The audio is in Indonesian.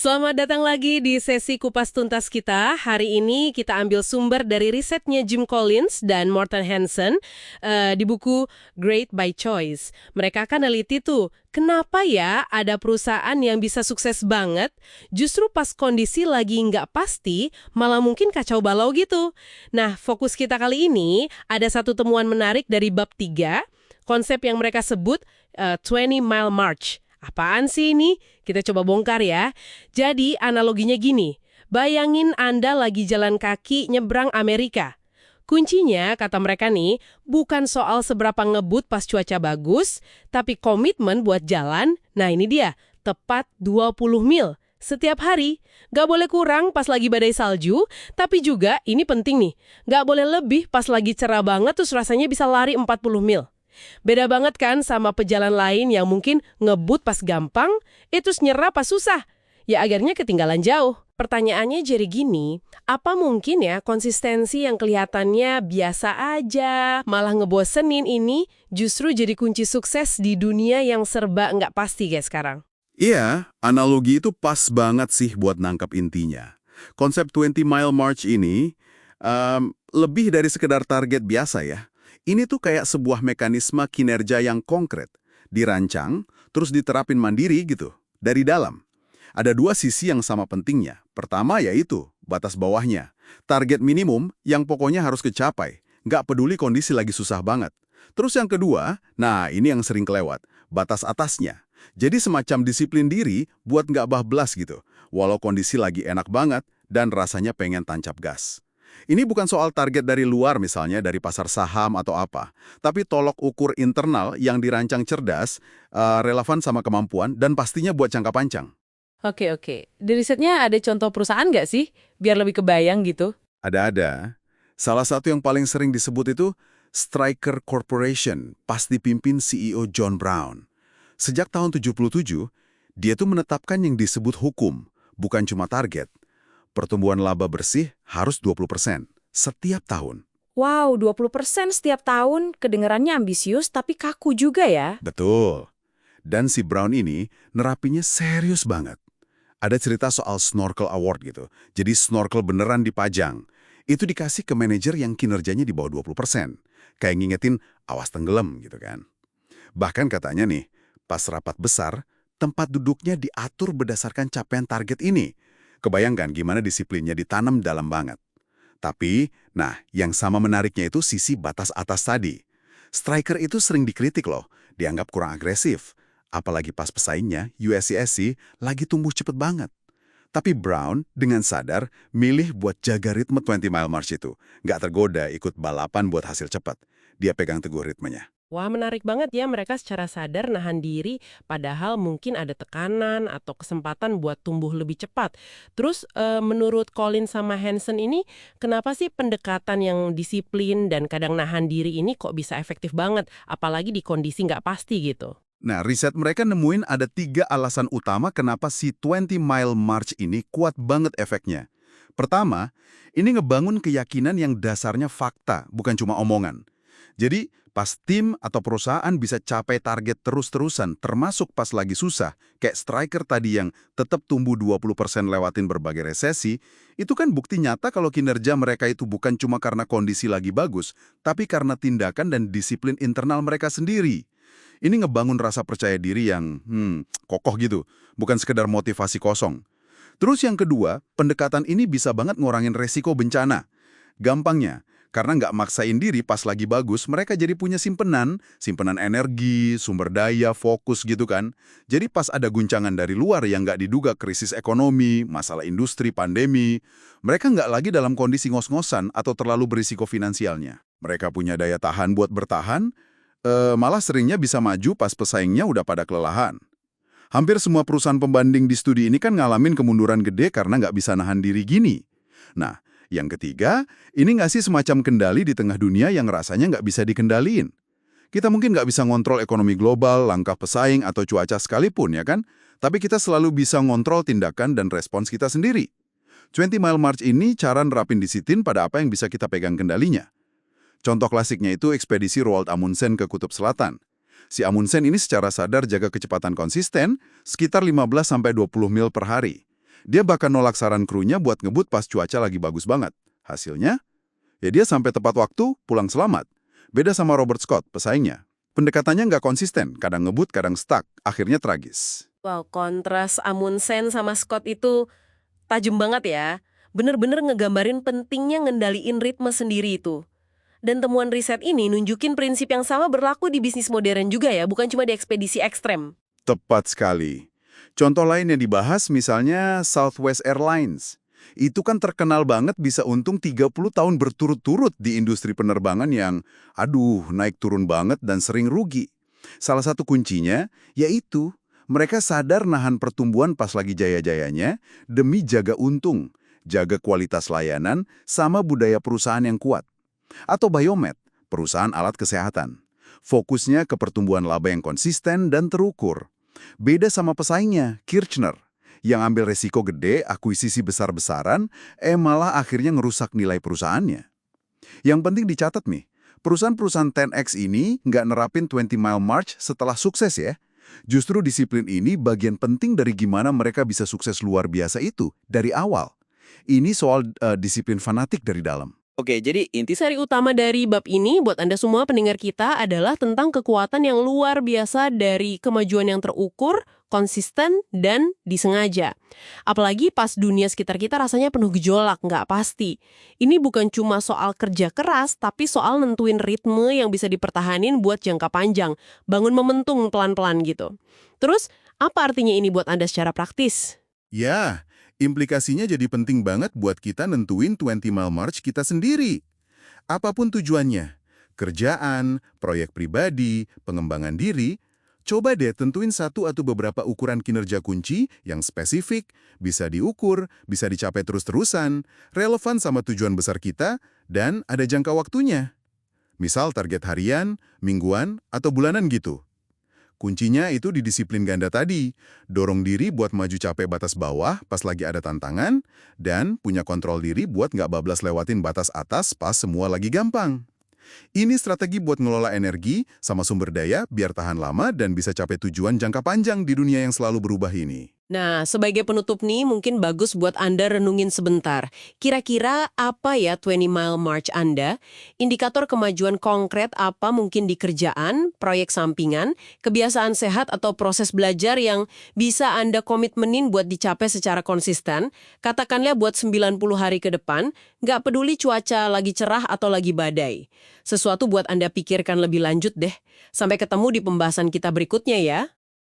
Selamat datang lagi di sesi kupas tuntas kita. Hari ini kita ambil sumber dari risetnya Jim Collins dan Morten Hansen di buku Great by Choice. Mereka kan neliti tuh, kenapa ya ada perusahaan yang bisa sukses banget, justru pas kondisi lagi nggak pasti, malah mungkin kacau balau gitu. Nah, fokus kita kali ini ada satu temuan menarik dari bab 3, konsep yang mereka sebut 20 Mile March. Apaan sih ini? Kita coba bongkar ya. Jadi analoginya gini, bayangin Anda lagi jalan kaki nyebrang Amerika. Kuncinya, kata mereka nih, bukan soal seberapa ngebut pas cuaca bagus, tapi komitmen buat jalan, nah ini dia, tepat 20 mil setiap hari. Gak boleh kurang pas lagi badai salju, tapi juga, ini penting nih, gak boleh lebih pas lagi cerah banget terus rasanya bisa lari 40 mil. Beda banget kan sama pejalan lain yang mungkin ngebut pas gampang, itu nyerah pas susah. Ya akhirnya ketinggalan jauh. Pertanyaannya jadi gini, apa mungkin ya konsistensi yang kelihatannya biasa aja, malah ngebosenin ini justru jadi kunci sukses di dunia yang serba nggak pasti kayak sekarang? Iya, analogi itu pas banget sih buat nangkap intinya. Konsep 20 Mile March ini lebih dari sekedar target biasa ya. Ini tuh kayak sebuah mekanisme kinerja yang konkret, dirancang, terus diterapin mandiri gitu, dari dalam. Ada dua sisi yang sama pentingnya. Pertama yaitu batas bawahnya, target minimum yang pokoknya harus kecapai, nggak peduli kondisi lagi susah banget. Terus yang kedua, nah ini yang sering kelewat, batas atasnya. Jadi semacam disiplin diri buat nggak bablas gitu, walau kondisi lagi enak banget dan rasanya pengen tancap gas. Ini bukan soal target dari luar misalnya, dari pasar saham atau apa, tapi tolok ukur internal yang dirancang cerdas, relevan sama kemampuan, dan pastinya buat jangka panjang. Oke. Di risetnya ada contoh perusahaan nggak sih? Biar lebih kebayang gitu. Ada. Salah satu yang paling sering disebut itu Stryker Corporation, pas dipimpin CEO John Brown. Sejak tahun 77, dia tuh menetapkan yang disebut hukum, bukan cuma target. Pertumbuhan laba bersih harus 20% setiap tahun. Wow, 20% setiap tahun, kedengarannya ambisius tapi kaku juga ya. Betul. Dan si Brown ini nerapinya serius banget. Ada cerita soal snorkel award gitu. Jadi snorkel beneran dipajang. Itu dikasih ke manajer yang kinerjanya di bawah 20%. Kayak ngingetin, awas tenggelam gitu kan. Bahkan katanya nih, pas rapat besar, tempat duduknya diatur berdasarkan capaian target ini. Kebayangkan gimana disiplinnya ditanam dalam banget. Tapi, nah, yang sama menariknya itu sisi batas atas tadi. Striker itu sering dikritik loh, dianggap kurang agresif. Apalagi pas pesaingnya, USCSC, lagi tumbuh cepet banget. Tapi Brown dengan sadar milih buat jaga ritme 20 Mile March itu. Nggak tergoda ikut balapan buat hasil cepat. Dia pegang teguh ritmenya. Wah, menarik banget ya mereka secara sadar nahan diri, padahal mungkin ada tekanan atau kesempatan buat tumbuh lebih cepat. Terus menurut Colin sama Hansen ini, kenapa sih pendekatan yang disiplin dan kadang nahan diri ini kok bisa efektif banget, apalagi di kondisi nggak pasti gitu? Nah, riset mereka nemuin ada 3 alasan utama kenapa si 20 Mile March ini kuat banget efeknya. Pertama, ini ngebangun keyakinan yang dasarnya fakta, bukan cuma omongan. Jadi, pas tim atau perusahaan bisa capai target terus-terusan, termasuk pas lagi susah, kayak Stryker tadi yang tetap tumbuh 20% lewatin berbagai resesi, itu kan bukti nyata kalau kinerja mereka itu bukan cuma karena kondisi lagi bagus, tapi karena tindakan dan disiplin internal mereka sendiri. Ini ngebangun rasa percaya diri yang, kokoh gitu, bukan sekedar motivasi kosong. Terus yang kedua, pendekatan ini bisa banget ngurangin resiko bencana. Gampangnya, karena nggak maksain diri pas lagi bagus, mereka jadi punya simpenan energi, sumber daya, fokus gitu kan. Jadi pas ada guncangan dari luar yang nggak diduga krisis ekonomi, masalah industri, pandemi, mereka nggak lagi dalam kondisi ngos-ngosan atau terlalu berisiko finansialnya. Mereka punya daya tahan buat bertahan, malah seringnya bisa maju pas pesaingnya udah pada kelelahan. Hampir semua perusahaan pembanding di studi ini kan ngalamin kemunduran gede karena nggak bisa nahan diri gini. Nah, yang ketiga, ini ngasih semacam kendali di tengah dunia yang rasanya nggak bisa dikendaliin. Kita mungkin nggak bisa ngontrol ekonomi global, langkah pesaing, atau cuaca sekalipun, ya kan? Tapi kita selalu bisa ngontrol tindakan dan respons kita sendiri. 20 Mile March ini cara nerapin disiplin pada apa yang bisa kita pegang kendalinya. Contoh klasiknya itu ekspedisi Roald Amundsen ke Kutub Selatan. Si Amundsen ini secara sadar jaga kecepatan konsisten sekitar 15-20 mil per hari. Dia bahkan nolak saran krunya buat ngebut pas cuaca lagi bagus banget. Hasilnya, ya dia sampai tepat waktu, pulang selamat. Beda sama Robert Scott, pesaingnya. Pendekatannya nggak konsisten, kadang ngebut, kadang stuck, akhirnya tragis. Wow, kontras Amundsen sama Scott itu tajam banget ya. Bener-bener ngegambarin pentingnya ngendaliin ritme sendiri itu. Dan temuan riset ini nunjukin prinsip yang sama berlaku di bisnis modern juga ya, bukan cuma di ekspedisi ekstrem. Tepat sekali. Contoh lain yang dibahas misalnya Southwest Airlines. Itu kan terkenal banget bisa untung 30 tahun berturut-turut di industri penerbangan yang, naik turun banget dan sering rugi. Salah satu kuncinya yaitu mereka sadar nahan pertumbuhan pas lagi jaya-jayanya demi jaga untung, jaga kualitas layanan, sama budaya perusahaan yang kuat. Atau Biomed, perusahaan alat kesehatan. Fokusnya ke pertumbuhan laba yang konsisten dan terukur. Beda sama pesaingnya, Kirchner, yang ambil resiko gede, akuisisi besar-besaran, malah akhirnya ngerusak nilai perusahaannya. Yang penting dicatat nih, perusahaan-perusahaan 10X ini nggak nerapin 20 Mile March setelah sukses ya. Justru disiplin ini bagian penting dari gimana mereka bisa sukses luar biasa itu dari awal. Ini soal disiplin fanatik dari dalam. Oke, jadi Seri utama dari bab ini buat Anda semua pendengar kita adalah tentang kekuatan yang luar biasa dari kemajuan yang terukur, konsisten, dan disengaja. Apalagi pas dunia sekitar kita rasanya penuh gejolak, nggak pasti. Ini bukan cuma soal kerja keras, tapi soal nentuin ritme yang bisa dipertahanin buat jangka panjang, bangun momentum pelan-pelan gitu. Terus, apa artinya ini buat Anda secara praktis? Ya, implikasinya jadi penting banget buat kita nentuin 20 Mile March kita sendiri. Apapun tujuannya, kerjaan, proyek pribadi, pengembangan diri, coba deh tentuin satu atau beberapa ukuran kinerja kunci yang spesifik, bisa diukur, bisa dicapai terus-terusan, relevan sama tujuan besar kita, dan ada jangka waktunya. Misal target harian, mingguan, atau bulanan gitu. Kuncinya itu di disiplin ganda tadi, dorong diri buat maju capai batas bawah pas lagi ada tantangan, dan punya kontrol diri buat nggak bablas lewatin batas atas pas semua lagi gampang. Ini strategi buat ngelola energi sama sumber daya biar tahan lama dan bisa capai tujuan jangka panjang di dunia yang selalu berubah ini. Nah, sebagai penutup nih, mungkin bagus buat Anda renungin sebentar. Kira-kira apa ya 20 Mile March Anda? Indikator kemajuan konkret apa mungkin di kerjaan, proyek sampingan, kebiasaan sehat atau proses belajar yang bisa Anda komitmenin buat dicapai secara konsisten? Katakanlah buat 90 hari ke depan, nggak peduli cuaca lagi cerah atau lagi badai. Sesuatu buat Anda pikirkan lebih lanjut deh. Sampai ketemu di pembahasan kita berikutnya ya.